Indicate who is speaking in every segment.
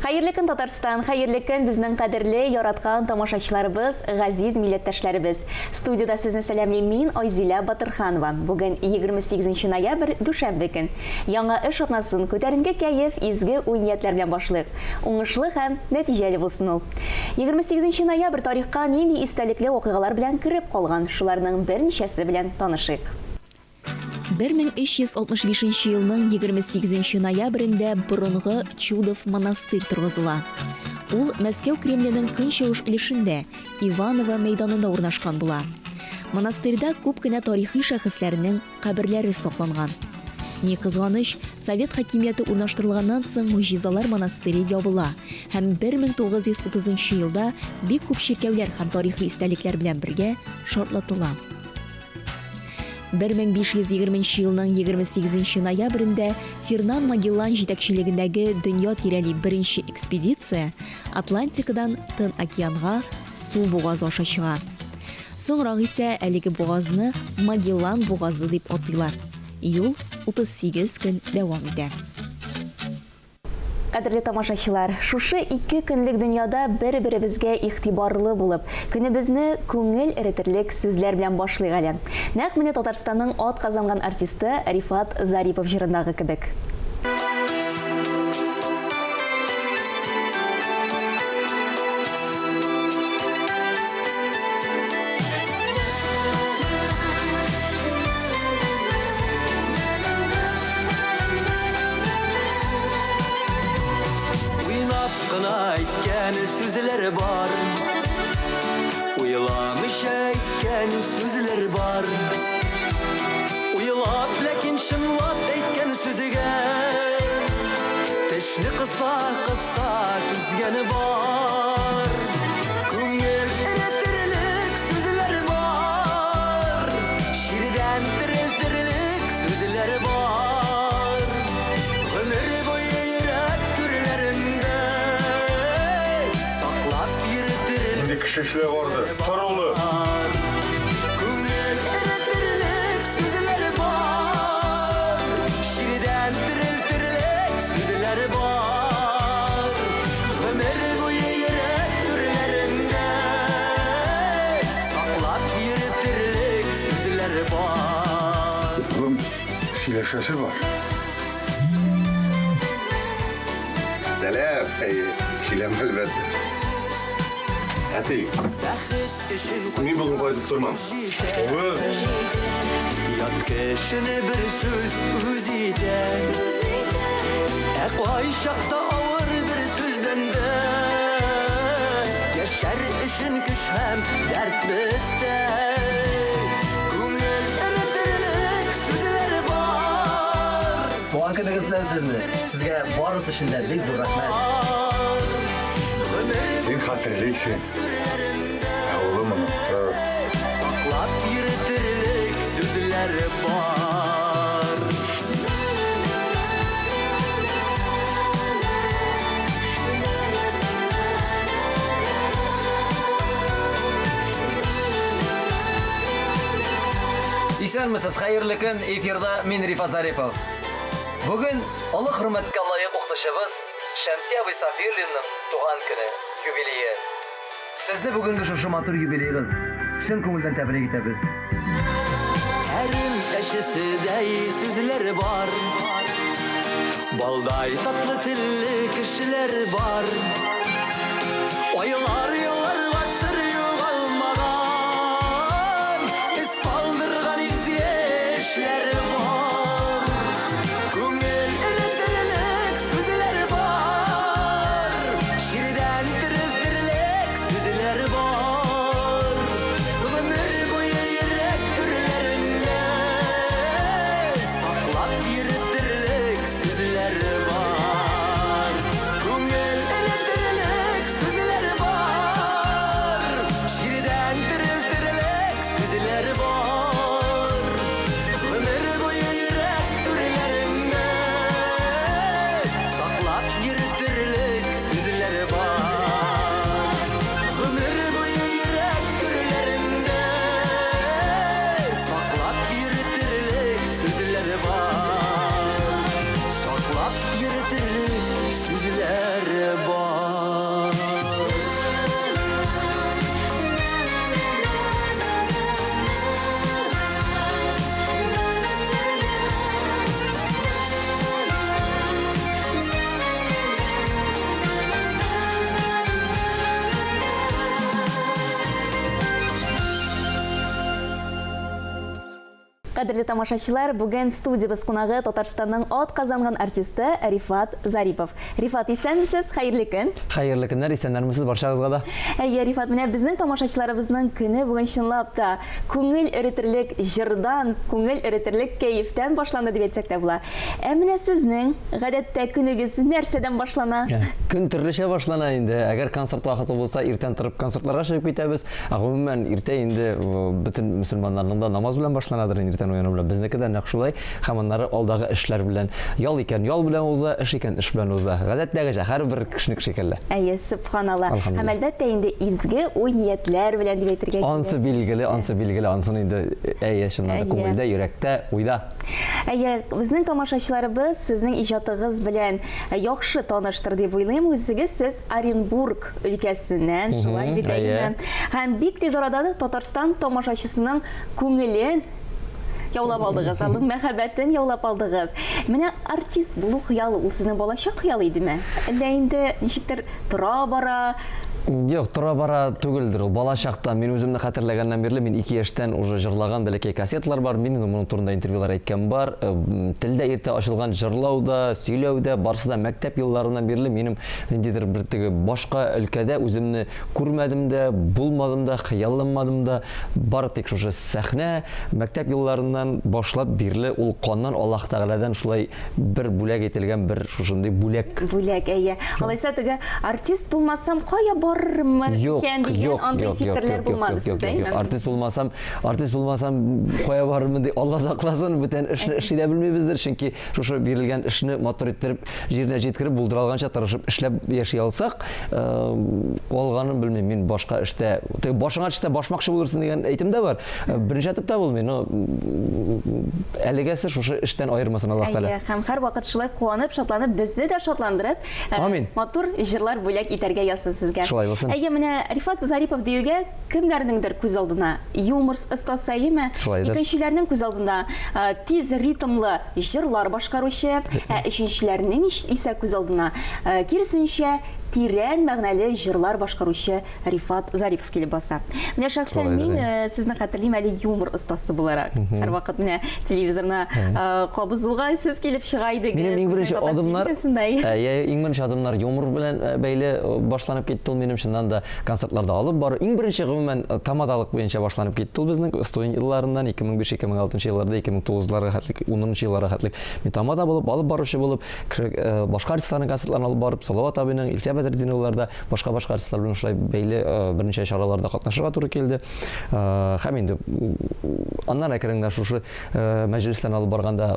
Speaker 1: Hayırlı kün Tatarstan, hayırlı kün bizning qadrli yaratgan tomoshachilarimiz, aziz millatdoshlarimız. Studiyada sizni salamlayman men Oyzila Batırxanova. Bugün 28 noyabr dushanba kun. Yangi ish atnasin, ko'tarinki kayf, izgi o'yiniyatlar bilan boshlaylik. O'ngishli ham natijali bo'lsin u. 28 noyabr tarixga nindi istalikli voqealar bilan kirib qolgan, shularning bir nechasi bilan tanishik. 1365 yılının 28 noyabrında burunғы Чудов монастырь тұрғызыла. Ул Мәскеу Кремлінің күншығыш ілішінде Иваново мейданында орнашқан була. Монастырьда көп кенә тарихи шәхесләрнең каберләре сакланган. Ни кызганыч, Совет хакимияты урнаштырылганнан соң Муҗизалар монастыре ябыла һәм 1930 елда бик күп ширкәүләр һәм тарихи истәлекләр белән бергә шартлатыла. 1520 yılının 28 noyabrında Фернан Магеллан җитәкчелегендәге дөнья тирәли беренче экспедиция Атлантикадан Тын океанга су бугазы аша чыга. Соңрак исә әлеге бугазны Магеллан бугазы дип атыйлар. Юл 38 көн дәвам итә. Qadrli tomoshachilar, шушы 2 көнлек дөньяда бер-беребезгә игътибарлы булып, көнебезне күңел эретерлек сүзләр белән башлыйк әле. Нәкъ менә Татарстанның ат казанган артисты Рифат Зарипов җырындагы кебек.
Speaker 2: Sözler var, uyulamış eyken sözler var. Uyulap lakin şınlap eyken sözüge teşni kısa tüzgeni var. Күңел eretirlik sözler var, şirden diriltirlik sözler var. Ömür boyu yürek türlerinde
Speaker 3: Kişiler vardı. Taralı.
Speaker 2: Күңел eretirlik sözler var, şirden diriltirlik sözler var. Ömür boyu yürek türlerinde saklap yürütürlük sözler var.
Speaker 3: Oğlum sileşesi var.
Speaker 4: Selam. Kilem elbette. Hadi. Niye bugün faydalı durmam?
Speaker 3: Olur.
Speaker 2: Yat keşine bir söz üzide, Ekvay şakta ağır bir sözden de, Yaşar işin güç hem dert bitti. Күңел eretirlik sözler var.
Speaker 5: Туган көнегез белән сезне. Сезгә барысы өчен дә бик зур рәхмәт.
Speaker 3: Sen hatırlıyorsun. Oğlum onu.
Speaker 2: Saklap yürütürlük sözler var.
Speaker 5: Исәнмесез, хәерле көн, эфирда мин Рифат Зарипов. Бүген олы хөрмәткә лаек укытучыбыз Шәмсия Сафирлинның туган көне, юбилее. Сезне бүгенге шушы матур юбилейгыз чын күңелдән тәбрик итәбез.
Speaker 2: Әрім әшісідей сөзлер бар, Балдай татлы тілі кішілер бар. Ойлар ғасыр юғалмаған, Із қалдырған ізешлер бар. Күңел eretirlik sözler var, Şirden diriltirlik sözler var. Ömür boyu yürek türlerinde saklap yürütürlük sözler var. Күңел eretirlik sözler var.
Speaker 1: Кадерле тамашачылар, бүген студиябыз кунагы Татарстанның атказанган артисты Рифат Зарипов. Рифат, исәнмесез? Хәерле көн.
Speaker 5: Хәерле көннәр, исәннәрмесез барчагызга да.
Speaker 1: Әйе, Рифат, менә безнең тамашачыларыбызның көне бүген чынлап та күңел эретерлек җырдан, күңел эретерлек кәефтән башланды дип әйтсәк тә була. Ә менә сезнең гадәттә күнегез нәрсәдән башлана?
Speaker 5: Көн төрлечә башлана инде. Әгәр концерт вакыты булса, иртән торып концертларга чыгып китәбез. Гомумән иртә инде бөтен мөселманнарның да намаз белән башланадыр иртән уяну белән. Безнеке дә нәкъ шулай, һәм аннары алдагы эшләр белән. Ял икән, ял белән уза, эш икән, эш белән уза. Гадәттәгечә һәрбер кешенең шикелле.
Speaker 1: Әйе, субханалла. Һәм әлбәттә инде изге уй ниятьләр белән дип әйтергә кирәк.
Speaker 5: Ансы билгеле, ансын инде әйе чыннан да күңелдә, йөрәктә, уйда.
Speaker 1: Әйе, безнең тамашачыларыбыз сезнең иҗатыгыз белән яхшы таныштыр дип уйлыйм. Үзегез сез Оренбург өлкәсеннән, шулай бит әйеме? Һәм бик тиз арада Татарстан тамашачысының күңелен яулап алдыгыз, мәхәббәтен яулап алдыгыз. Менә артист булу хыялы ул сезнең балачак хыялы идеме? Әллә инде ничектер тора бара?
Speaker 5: Юк, тора бара түгелдер. Ул балачакта мин үземне хәтерләгәннән бирле мин 2 яшьтән уже җырлаган бәләкәй кассетлар бар. Мин моның турында интервьюлар әйткән бар. Телдә иртә ачылган җырлауда, сөйләүдә, барсы да мәктәп елларыннан бирле минем ниндидер бер теге башка өлкәдә үземне күрмәдем дә, булмадым да, хыялламадым да. Бары тик шушы сәхнә, мәктәп елларыннан башлап бирле ул каннан Аллаһ Тәгаләдән шулай бер бүләк ителгән бер шушындый бүләк.
Speaker 1: Бүләк, әйе. Алайса теге артист булмасам кая барырмын икән дигән андый фикерләр булмады сездә.
Speaker 5: Артист булмасам кая барырмын дип Алла сакласын, бүтән эшне эшли дә белмибездер, чөнки шушы бирелгән эшне матур иттереп, җиренә җиткереп булдыралганча тырышып эшләп яши алсак, калганын белмим. Мин башка эштә, теге башыңа төштә башмакчы булырсың дигән әйтем дә бар. Беренче этапта булмый, но әлегәсе шушы эштән айырмасын Аллаһ Тәгалә.
Speaker 1: Әйе, һәм һәр вакыт шулай куанып, шатланып, безне дә шатландырып, матур җырлар бүләк итәргә ясын сезгә. Әйе, менә Рифат Зарипов диюгә кемнәрнеңдер күз алдына юмор остасы әйеме? Икенчеләрнең күз алдына тиз ритмлы җырлар башкаручы, өченчеләрнең исә күз алдына киресенчә тирән мәгънәле җырлар башкаручы Рифат Зарипов килеп баса. Менә шәхсән мин сезне хәтерлим әле юмор остасы буларак. Һәр вакыт менә телевизорна кабызуга сез килеп чыга идегез.
Speaker 5: Минем иң беренче адымнар, иң беренче адымнар юмор белән бәйле башланып китте ул минем чыннан да концертларда алып бару. Иң беренче гомумән тамадалык буенча башланып китте ул безнең студент елларыннан 2005-2006 елларда, 2009-ларга хәтлек, 10 елларга хәтлек мин тамада булып, алып баручы булып, башка артистларның концертларын алып барып, Салават абыйның, Илсә Бәдретдиновларда, башка артистлар белән шулай бәйле берничә чараларда катнашырга туры килде. Һәм инде аннан әкренләп шушы мәҗлесләрне алып барганда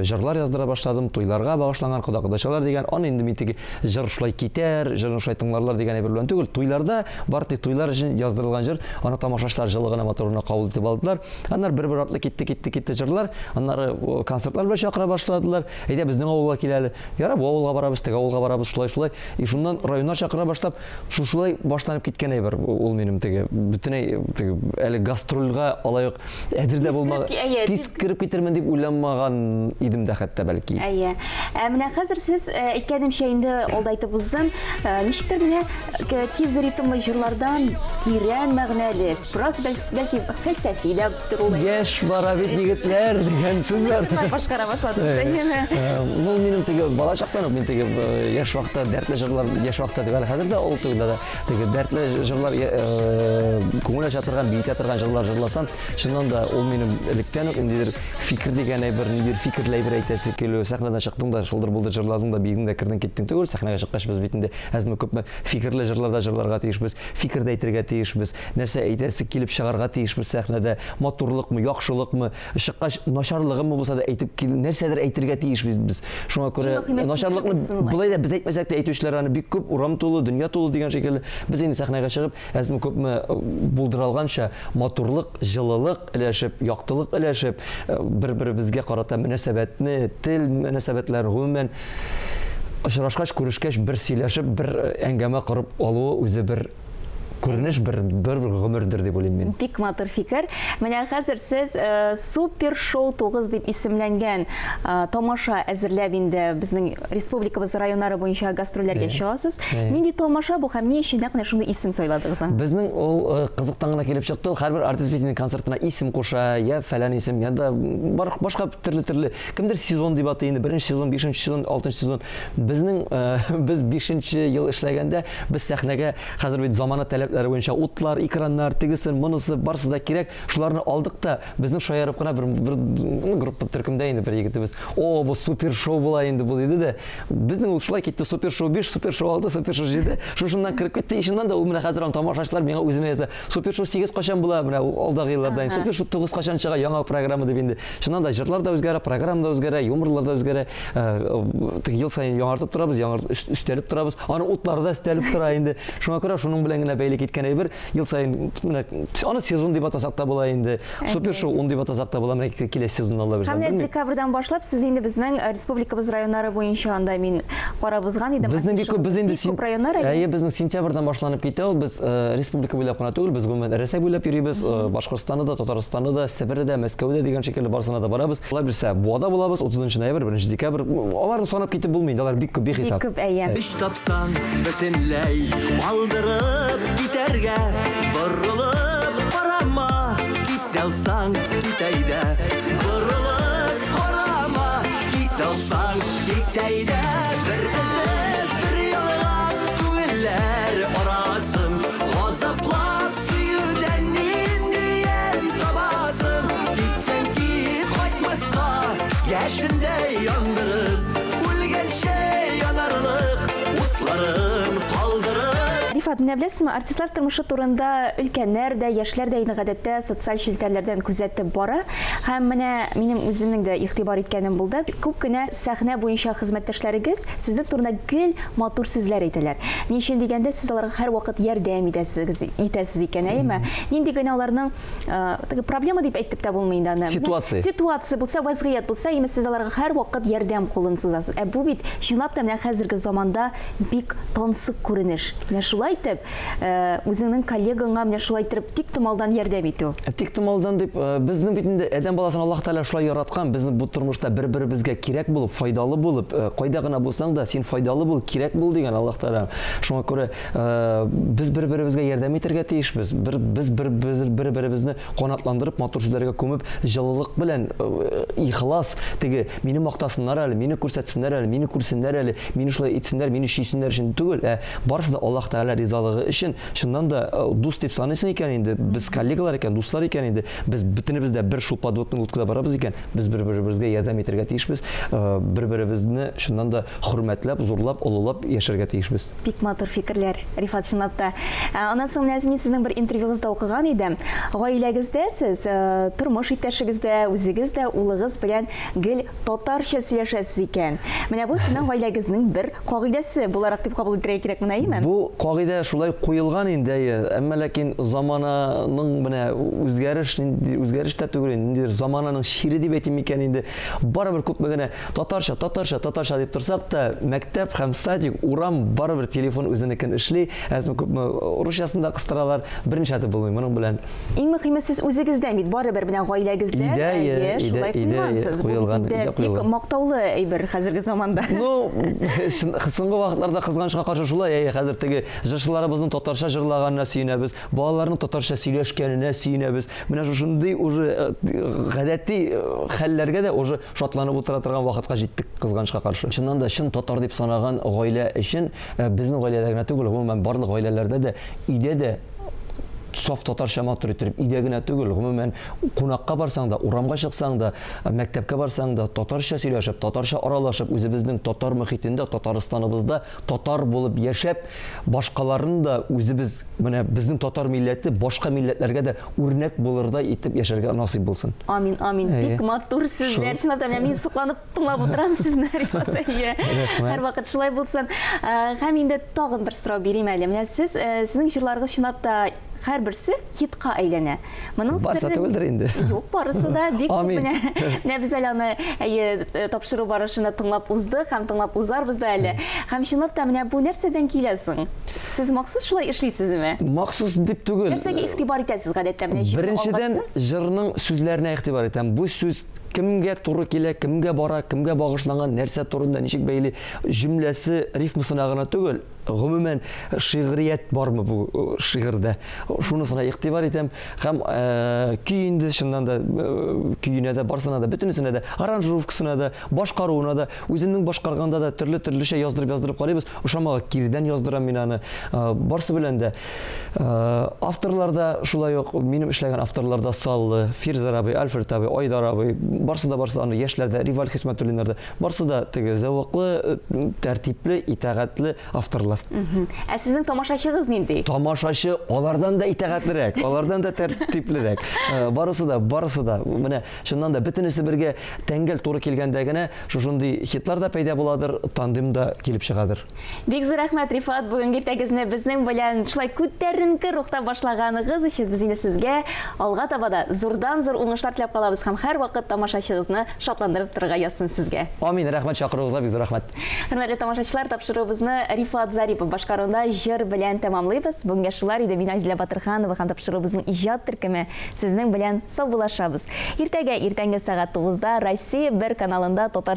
Speaker 5: җырлар яздыра башладым, туйларга багышланган кодакодачалар дигән. Аны инде мин теге җыр шулай китәр, җырны шулай тыңларлар дигән әйбер белән түгел. Туйларда бар тик туйлар өчен яздырылган җыр, аны тамашачылар җылыгына, моторына кабул итеп алдылар. Аннары бер артлы китте җырлар, аннары концертлар белән чакыра башладылар. Әйдә безнең авылга киләле. Ярап, авылга барабыз, теге авылга барабыз, шулай. И шуннан районнар чакыра башлап, шулай башланып киткән әйбер ул минем теге бөтенләй теге әле гастрольгә алайык әзердә булмаган. Тиз кирип китермен дип уйламаган идем дә хәтта бәлки.
Speaker 1: Әйе. Менә хәзер сез әйткәнемчә инде алда әйтеп уздым, ничектер менә тиз ритмлы җырлардан тирән мәгънәле, biraz бәлки фәлсәфи дә торулай.
Speaker 5: Яшь бара бит егетләр дигән сүзләр
Speaker 1: башкара башлады.
Speaker 5: Ул минем теге балачактан ук мин теге яшь вакытта дәртле җырлар, яшь вакытта дип әле хәзер дә ул түгел дә теге дәртле җырлар күңел ачатырган, бит ятырган җырлар җырласам, чыннан да ул минем электән ук ниндидер фикер дигән әйбер, ниндидер фикерләй бер әйтәсе килү, сәхнәдән чыктың да шылдыр булды җырладың да, бигең дә кирдең киттең түгел, сәхнәгә чыккач без бит инде әзме күпме фикерле җырларда җырларга тиешбез, фикер дә әйтергә тиешбез, нәрсә әйтәсе килеп чыгарга тиешбез сәхнәдә, матурлыкмы, яхшылыкмы, чыккач начарлыгымы булса да әйтеп кил, нәрсәдер әйтергә тиешбез без. Шуңа күрә начарлыкны булай да без әйтмәсәк тә әйтүчеләр аны бик күп, урам тулы, дөнья тулы дигән шикелле, без инде сәхнәгә чыгып, әзме күпме булдыралганча матурлык, җылылык өләшеп, яктылык өләшеп, бер-беребезгә карата мөнәсәбәтне, тел мөнәсәбәтләр гомумән очрашкач, күрешкәч бер сөйләшеп, бер әңгәмә корып алуы үзе бер
Speaker 6: күренеш бер гомердер дип уйлыйм мин.
Speaker 1: Бик матур фикер. Менә хәзер сез Супер Шоу 9 дип исемләнгән тамаша әзерләп инде безнең республикабыз районнары буенча гастрольләргә чыгасыз. Нинди тамаша бу һәм ни өчен нәкъ шундый исем сайладыгыз?
Speaker 6: Безнең ул кызыктан гына килеп чыкты. Һәрбер артист бит концертына исем куша, я фәлән исем, я да башка төрле. Кемдер сезон дип атый инде. 1нче сезон, 5нче сезон, 6нчы сезон. Безнең без 5нче ел эшләгәндә без сәхнәгә хәзер бит замана таләпләре буенча утлар, экраннар, тегесен, монысы барысы да кирәк. Шуларны алдык та безнең шаярып кына бер группа төркемдә инде бер егетебез. О, бу супер шоу була инде бу диде дә. Безнең ул шулай китте. Супер шоу 5, супер шоу 6, супер шоу 7. Шушыннан киреп китте. Ишеннән дә ул менә хәзер тамашачылар миңа үземә яза. Супер шоу 8 качан була? Менә алдагы елларда. Супер шоу 9 качан чыга? Яңа программа дип инде. Шуннан да җырлар да үзгәрә, программа да үзгәрә, юморлар да үзгәрә. Ел сайын яңартып торабыз, өстәлеп торабыз. Аны утлары да өстәлеп тора инде. Шуңа күрә шуның белән генә бәйле киткән әйбер. Ел сайын менә аны сезон дип атасак та була инде. Супер шоу 10 дип атасак та була. Менә киләсе сезонда алла бирсен.
Speaker 1: Һәм декабрьдән башлап сез инде безнең республикабыз районнары буенча анда мин карабызган идем.
Speaker 6: Безнең без инде
Speaker 1: районнары.
Speaker 6: Безнең сентябрьдән башланып китә ул. Без республика буйлап кына түгел, без гомумән Рәсәй буйлап йөрибез. Башкортстанда да, Татарстанда да, Себердә, Мәскәүдә дигән шикелле барсына да барабыз. Алла бирсә, Буада булабыз 30 ноябрь, 1 декабрь. Аларны санап китеп булмый инде. Алар бик күп бихисап.
Speaker 1: Бик күп әйе.
Speaker 2: Эш тапсаң бөтенләй алдырып китәргә, борылып карама, кит алсаң кит әйдә. Борылып карама, кит алсаң кит әйдә. Бер эзләп бер ялга күңелләр арасын, газаплап сөюдән ниндиен табасың. Китсәң кит кайтмаска, яшендә яндырып, үлгәнчә янарлык утларын калдырып.
Speaker 1: Рифат, менә беләсезме, артистлар тормышы турында өлкәннәр дә, яшьләр дә гадәттә социаль челтәрләрдән күзәтеп бара. Һәм менә минем үземнең дә игътибар иткәнем булды. Күп кенә сәхнә буенча хезмәттәшләрегез сезнең турында гел матур сүзләр әйтәләр. Ни өчен дигәндә, сез аларга һәрвакыт ярдәм итәсез икән, әйеме? Нинди генә аларның проблема дип әйтеп тә булмый инде аны. Ситуация булса, вазгыять булса, имеш сез аларга һәрвакыт ярдәм кулын сузасыз. Бу бит чынлап та менә хәзерге заманда бик тансык күренеш. Менә шулай итеп, үзеңнең коллегаңа менә шулай итеп тиктомалдан ярдәм итү.
Speaker 6: Тиктомалдан дип безнең бит инде адәм баласын Аллаһ Тәгалә шулай яраткан. Безнең бу тормышта бер-беребезгә кирәк булып, файдалы булып, кайда гына булсаң да син файдалы бул, кирәк бул дигән Аллаһ Тәгалә. Шуңа күрә без бер-беребезгә ярдәм итәргә тиешбез. Без бер-беребезне канатландырып, матур сүзләргә күмеп, җылылык белән, ихлас, теге мине мактасыннар әле, мине күрсәтсеннәр әле, мине күрсеннәр әле, мине шулай итсеннәр, мине шүйсеннәр өчен түгел, барысы да Аллаһ Тәгалә ризалыгы өчен. Шуннан да дус дип саныйсың икән инде, без коллегалар икән, дуслар икән инде. Без бөтенебез дә бер шул подводның уткада барабыз икән. Без бер-беребезгә ярдәм итәргә тиешбез. Бер-беребезне шуннан да хөрмәтләп, зурлап, олылап яшәргә тиешбез.
Speaker 1: Бик матур фикерләр, Рифат, чынлап та. Аннан соң мин сезнең бер интервьюгызда укыган идем. Гаиләгездә сез тормыш иптәшегездә, үзегез дә улыгыз белән гел татарча сөйләшәсез икән. Менә бу сезнең гаиләгезнең бер кагыйдәсе буларак дип кабул итәргә кирәк, менә.
Speaker 6: Бу кагыйдә шулай куелган инде, әмма ләкин замананың менә үзгәреш тә түгел, инде замананың шире дип әйтим икән инде. Барыбер күпме генә татарча дип торсак та, мәктәп һәм садик, урам барыбер телефон үзенекен эшли, әзме күпме русчасын да кыстыралар, берничә дә булмый моның белән.
Speaker 1: Иң мөһиме сез үзегездә бит барыбер менә гаиләгездә куелган. Бик мактаулы әйбер хәзерге заманда.
Speaker 6: Ну, соңгы вакытларда кызганычка каршы шулай, хәзер теге җырчыларыбызның татарча җырлаганына сөенәбез, балаларның татарча сөйләшкәненә сөенәбез. Менә шундый уже гадәти хәлләргә дә уже шатланып утыра торган вакытка җиттек кызганычка каршы. Чыннан да чын татар дип санаган гаилә өчен безнең гаиләдә генә түгел, гомумән барлык гаиләләрдә дә өйдә дә саф татарча матур итеп, өйдә генә түгел, гомумән кунакка барсаң да, урамга чыксаң да, мәктәпкә барсаң да, татарча сөйләшеп, татарча аралашып, үзебезнең татар мөхитендә, Татарстаныбызда татар булып яшәп, башкаларын да үзебез, менә безнең татар милләте башка милләтләргә дә үрнәк булырдай итеп яшәргә насыйп булсын.
Speaker 1: Амин, амин. Бик матур сүзләр. Чынлап та мин сокланып тыңлап утырам сезне, Рифат. Һәрвакыт шулай булсын. Һәм инде тагын бер сорау бирим әле. Менә сезнең җырларыгыз чынлап та һәрберсе хитка әйләнә. Моның
Speaker 6: Барса түгелдер инде.
Speaker 1: Юк, барысы да бик күп
Speaker 6: Амин.
Speaker 1: менә без әле аны тапшыру барышына тыңлап уздык һәм тыңлап узарбыз да әле. Һәм чынлап та менә бу нәрсәдән киләсең? Сез махсус шулай эшлисезме?
Speaker 6: Махсус дип түгел.
Speaker 1: Нәрсәгә игътибар итәсез гадәттә менә җырны
Speaker 6: Беренчедән
Speaker 1: алгаштан?
Speaker 6: җырның сүзләренә игътибар итәм. Бу сүз кемгә туры килә, кемгә бара, кемгә багышланган, нәрсә турында ничек бәйли, җөмләсе рифмасына гына түгел, гомумән шигърият бармы бу шигырьдә. Шунысына игътибар итәм һәм көйендә чыннан да көенә дә, барсына да, бөтенесенә дә, аранжировкасына да, башкаруына да, үземнең башкарганда да төрле-төрлечә яздырып карыйбыз. Ошамага кирдән яздырам мин аны. Барсы белән дә авторларда шулай ук минем эшләгән авторларда Саллы, Фирза абый, Альфред абый, Айдар абый, барсы да аны яшьләрдә, Риваль Хисмәтуллиннарда, барсы да теге зәвыклы, тәртипле, итәгатьле авторлар.
Speaker 1: Ә сезнең тамашачыгыз нинди?
Speaker 6: Тамашачы алардан да итәгатьлерәк, алардан да тәртиплерәк. Барысы да, менә чыннан да бөтенесе бергә тәңгәл туры килгәндә генә шушындый хитлар да пайда буладыр, тандем да килеп чыгадыр.
Speaker 1: Бик зур рәхмәт, Рифат, бүгенге иртәгезне безнең белән шулай күтәренке рухта башлаганыгыз өчен без инде сезгә алга таба да зурдан зур уңышлар теләп калабыз һәм һәрвакыт тамашачыгызны шатландырып торырга язсын сезгә.
Speaker 6: Амин, рәхмәт чакыруыгызга, бик зур рәхмәт.
Speaker 1: Хөрмәтле тамашачылар, тапшыруыбызны Рифат Зарипов башкаруында җыр белән тәмамлыйбыз. Бүгенге шулар иде. Мин Азилә Батырханова һәм тапшыруыбызның иҗат төркеме сезнең белән саубуллашабыз. Иртәгә иртәнге сәгать 9-да Россия 1 каналында татар